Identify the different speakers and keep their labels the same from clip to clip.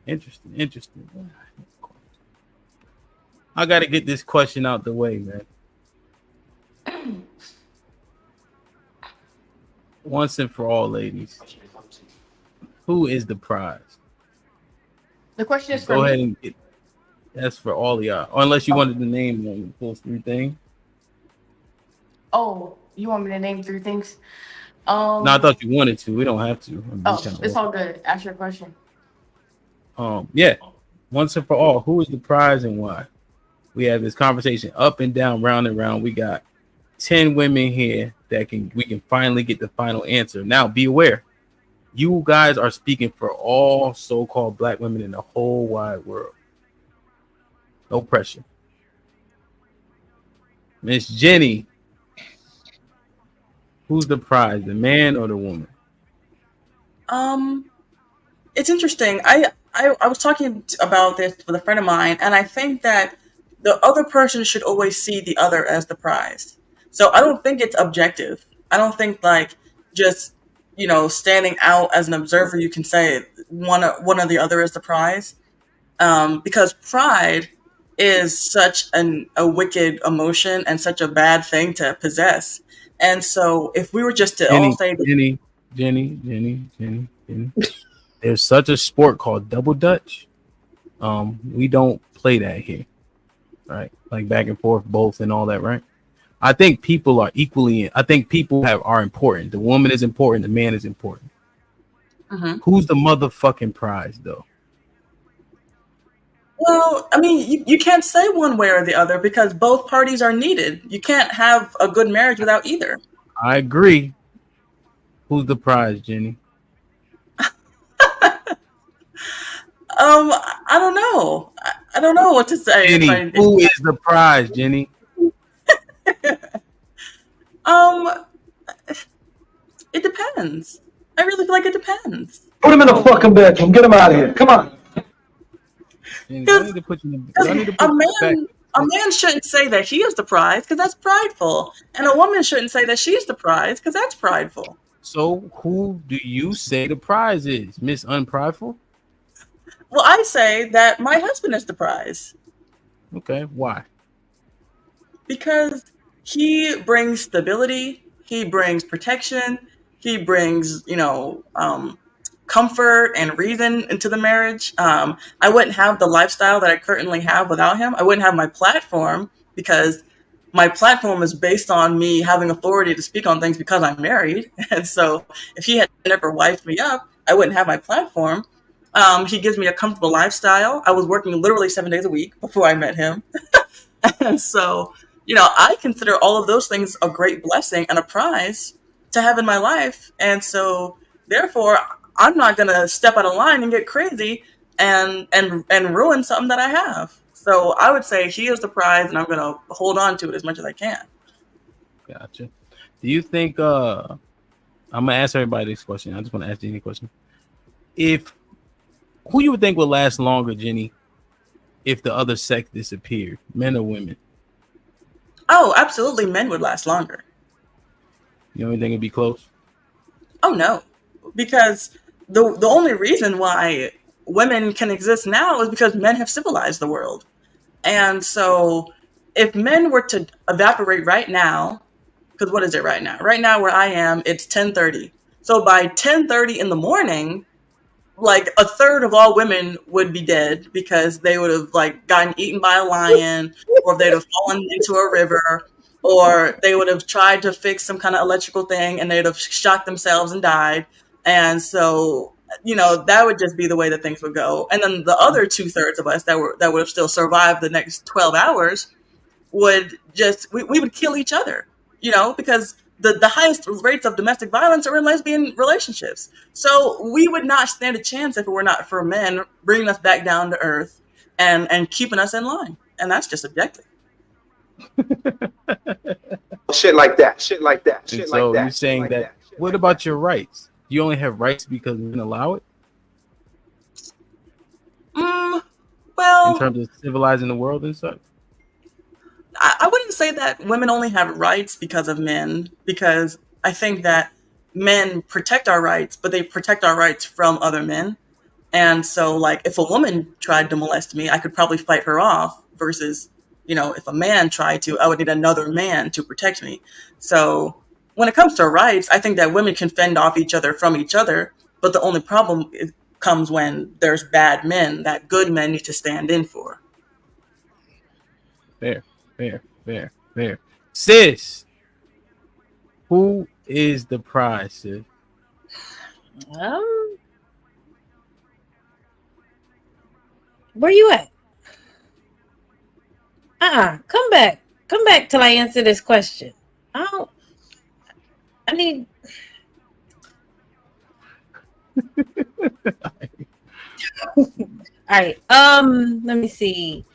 Speaker 1: Interesting. I got to get this question out the way, man. Once and for all, ladies, who is the prize?
Speaker 2: The question is for
Speaker 1: Go ahead
Speaker 2: me.
Speaker 1: and get. That's for all of y'all. Or unless you wanted to name those three things.
Speaker 2: Oh, you want me to name three things?
Speaker 1: No, I
Speaker 2: Um.
Speaker 1: thought you wanted to. We don't have to. I'm just
Speaker 2: Oh,
Speaker 1: kind of
Speaker 2: it's
Speaker 1: open.
Speaker 2: all good. Ask your question.
Speaker 1: Yeah. Once and for all, who is the prize and why? We have this conversation up and down, round and round. We got 10 women here that we can finally get the final answer. Now, be aware, you guys are speaking for all so-called black women in the whole wide world. No pressure. Miss Jenny, who's the prize, the man or the woman?
Speaker 3: Um, it's interesting. I was talking about this with a friend of mine, and I think that the other person should always see the other as the prize. So I don't think it's objective. I don't think like just standing out as an observer, you can say one or the other is the prize, because pride is such a wicked emotion and such a bad thing to possess. And so if we were just to all
Speaker 1: Jenny,
Speaker 3: say,
Speaker 1: Jenny. There's such a sport called double dutch. We don't play that here, right? Like back and forth, both and all that, right? I think people are equally. I think people are important. The woman is important. The man is important.
Speaker 3: mhm.
Speaker 1: Who's the motherfucking prize, though?
Speaker 3: Well, I mean, you can't say one way or the other because both parties are needed. You can't have a good marriage without either.
Speaker 1: I agree. Who's the prize, Jenny?
Speaker 3: I don't know. I don't know what to say.
Speaker 1: Jenny, who is the prize, Jenny?
Speaker 3: Um, it depends. I really feel like it depends.
Speaker 4: Put him in the fucking bedroom. Get him out of here. Come on.
Speaker 1: Jenny, I
Speaker 3: Because
Speaker 1: need to put you in. I need to put
Speaker 3: a
Speaker 1: you back.
Speaker 3: man shouldn't say that he is the prize because that's prideful, and a woman shouldn't say that she's the prize because that's prideful.
Speaker 1: So, who do you say the prize is, Miss Unprideful?
Speaker 3: Well, I say that my husband is the prize
Speaker 1: Okay, why?
Speaker 3: because he brings stability, he brings protection, he brings comfort and reason into the marriage. I wouldn't have the lifestyle that I currently have without him. I wouldn't have my platform because my platform is based on me having authority to speak on things because I'm married. And so if he had never wifed me up, I wouldn't have my platform. He gives me a comfortable lifestyle. I was working literally 7 days a week before I met him. And so, I consider all of those things a great blessing and a prize to have in my life. And so, therefore, I'm not going to step out of line and get crazy and ruin something that I have. So I would say he is the prize, and I'm going to hold on to it as much as I can.
Speaker 1: Gotcha. Do you think? I'm gonna ask everybody this question. I just want to ask Jenny a question. If who you would think would last longer, Jenny, if the other sex disappeared, men or women?
Speaker 3: Oh, absolutely, men would last longer.
Speaker 1: You don't think it'd be close?
Speaker 3: Oh no, because the only reason why women can exist now is because men have civilized the world. And so if men were to evaporate right now, because what is it right now? Right now where I am, it's 10:30. So by 10:30 in the morning, like a third of all women would be dead because they would have like gotten eaten by a lion, or they'd have fallen into a river, or they would have tried to fix some kind of electrical thing and they'd have shot themselves and died. And so, that would just be the way that things would go. And then the other 2/3 of us that would have still survived the next 12 hours would just we would kill each other, because the highest rates of domestic violence are in lesbian relationships. So we would not stand a chance if it were not for men bringing us back down to earth and keeping us in line. And that's just objective.
Speaker 4: Shit like that. Shit like that.
Speaker 1: And
Speaker 4: Shit like
Speaker 1: so
Speaker 4: that.
Speaker 1: you're saying that. What about your rights? You only have rights because men allow it
Speaker 3: Mm,
Speaker 1: in
Speaker 3: well,
Speaker 1: terms of civilizing the world and such.
Speaker 3: I wouldn't say that women only have rights because of men, because I think that men protect our rights, but they protect our rights from other men. And so, like, if a woman tried to molest me, I could probably fight her off versus, if a man tried to, I would need another man to protect me. So when it comes to rights, I think that women can fend off each other from each other. But the only problem comes when there's bad men that good men need to stand in for.
Speaker 1: Fair, fair, fair, fair. Sis, who is the prize, sis?
Speaker 5: Where you at? Come back. Come back till I answer this question. I need. All right. Let me see.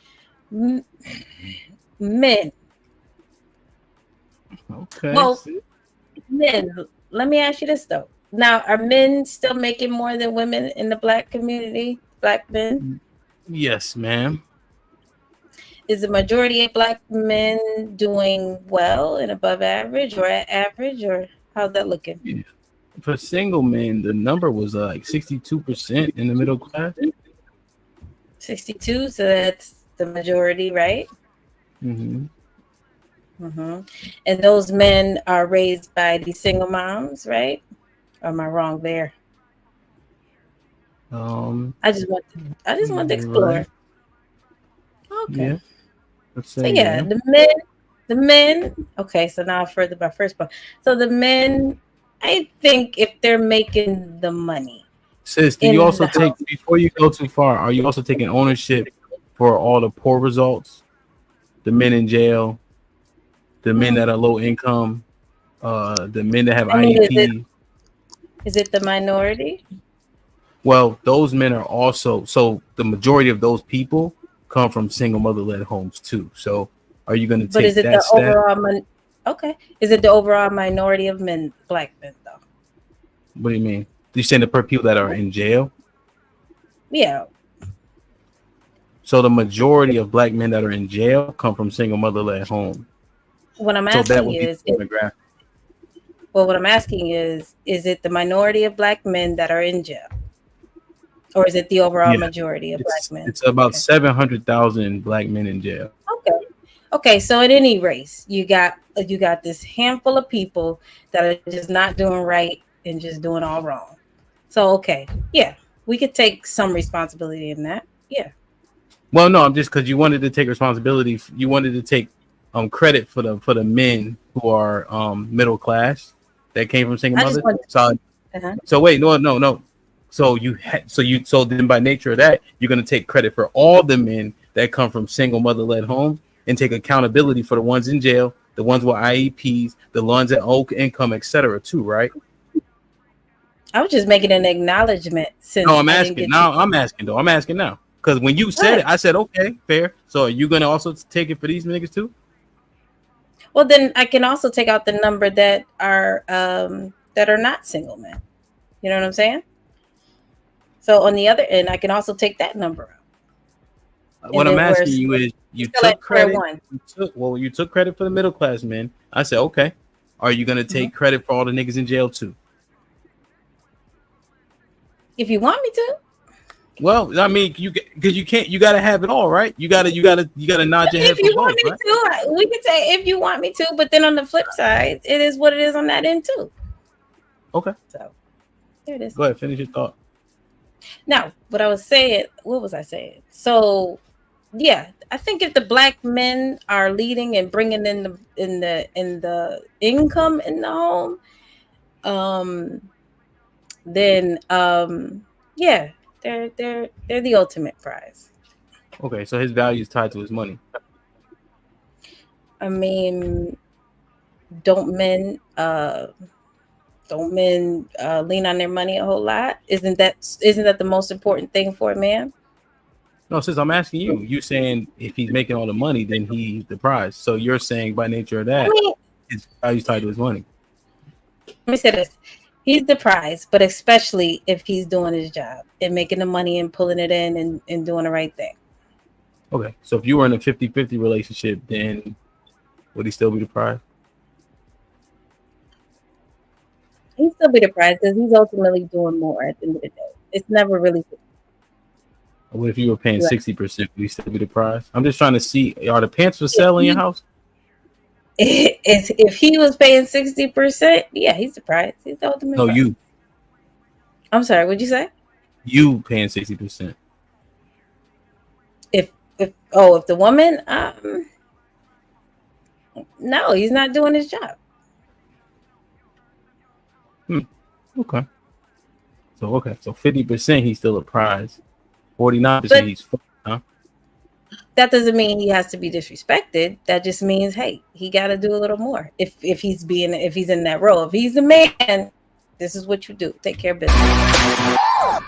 Speaker 5: Men.
Speaker 1: Okay.
Speaker 5: Well, men. Let me ask you this though. Now, are men still making more than women in the black community? Black men?
Speaker 1: Yes, ma'am.
Speaker 5: Is the majority of black men doing well and above average or at average, or how's that looking?
Speaker 1: Yeah. For single men, the number was like 62% in the middle class.
Speaker 5: 62, so that's the majority, right?
Speaker 1: Mm-hmm.
Speaker 5: Mm-hmm. And those men are raised by these single moms, right? Or am I wrong there? I just want to explore.
Speaker 1: Right.
Speaker 5: Okay.
Speaker 1: Yeah. Let's
Speaker 5: So
Speaker 1: say
Speaker 5: yeah, the men. Okay, so now further my first point. So the men, I think if they're making the money.
Speaker 1: Sis, do you also take, before you go too far, are you also taking ownership for all the poor results? The men in jail, the men that are low income, the men that have IEP.
Speaker 5: Is it the minority?
Speaker 1: Well, those men are also, so the majority of those people come from single mother-led homes too. So are you going to take that? But is it the
Speaker 5: overall okay. Is it the overall minority of men, black men though?
Speaker 1: What do you mean? You saying the people that are in jail?
Speaker 5: Yeah.
Speaker 1: So the majority of black men that are in jail come from single mother-led homes.
Speaker 5: What I'm asking is, what I'm asking is it the minority of black men that are in jail? Or is it the overall majority of black men?
Speaker 1: It's about 700,000 black men in jail.
Speaker 5: Okay. So in any race, you got this handful of people that are just not doing right and just doing all wrong. So okay, yeah, we could take some responsibility in that. Yeah.
Speaker 1: Well, no, I'm just because you wanted to take responsibility. You wanted to take credit for the men who are middle class that came from single mothers. So wait, no. So so then by nature of that, you're going to take credit for all the men that come from single mother-led homes and take accountability for the ones in jail, the ones with IEPs, the ones at low income, etc. too, right?
Speaker 5: I was just making an acknowledgement.
Speaker 1: No, I'm asking now. I'm asking now because when you said it, I said okay, fair. So are you going to also take it for these niggas too?
Speaker 5: Well, then I can also take out the number that are not single men. You know what I'm saying? So on the other end, I can also take that number out.
Speaker 1: What I'm asking you is, you took credit. You took credit for the middle class men. I said, okay. Are you going to take credit for all the niggas in jail too?
Speaker 5: If you want me to.
Speaker 1: Well, I mean, you can't. You got to have it all, right? You got to nod your head.
Speaker 5: If you want me to, we can say if you want me to. But then on the flip side, it is what it is on that end too.
Speaker 1: Okay.
Speaker 5: So there it is.
Speaker 1: Go ahead, finish your thought.
Speaker 5: Now, what was I saying? So, yeah, I think if the black men are leading and bringing in the income in the home, then yeah, they're the ultimate prize.
Speaker 1: Okay, so his value is tied to his money.
Speaker 5: I mean, don't men lean on their money a whole lot? Isn't that the most important thing for a man?
Speaker 1: No, since I'm asking you, you saying if he's making all the money, then he's the prize. So you're saying by nature of that, his value's tied to his money.
Speaker 5: Let me say this. He's the prize, but especially if he's doing his job and making the money and pulling it in and doing the right thing.
Speaker 1: Okay, so if you were in a 50-50 relationship, then would he still be the prize?
Speaker 5: He'd still be the prize because he's ultimately doing more at the end of the day. It's never really
Speaker 1: What if you were paying
Speaker 5: Right.
Speaker 1: 60%? Would you still be the prize? I'm just trying to see, are the pants for sale in your house?
Speaker 5: If he was paying 60%, yeah, he's surprised. He's the ultimate.
Speaker 1: No,
Speaker 5: prize.
Speaker 1: you.
Speaker 5: I'm sorry. What'd you say?
Speaker 1: You paying 60%.
Speaker 5: If the woman, no, he's not doing his job.
Speaker 1: Okay. So 50% he's still a prize. 49%
Speaker 5: But-
Speaker 1: he's fucked, huh?
Speaker 5: That doesn't mean he has to be disrespected. That just means, hey, he got to do a little more. If he's in that role, if he's a man, this is what you do. Take care of business.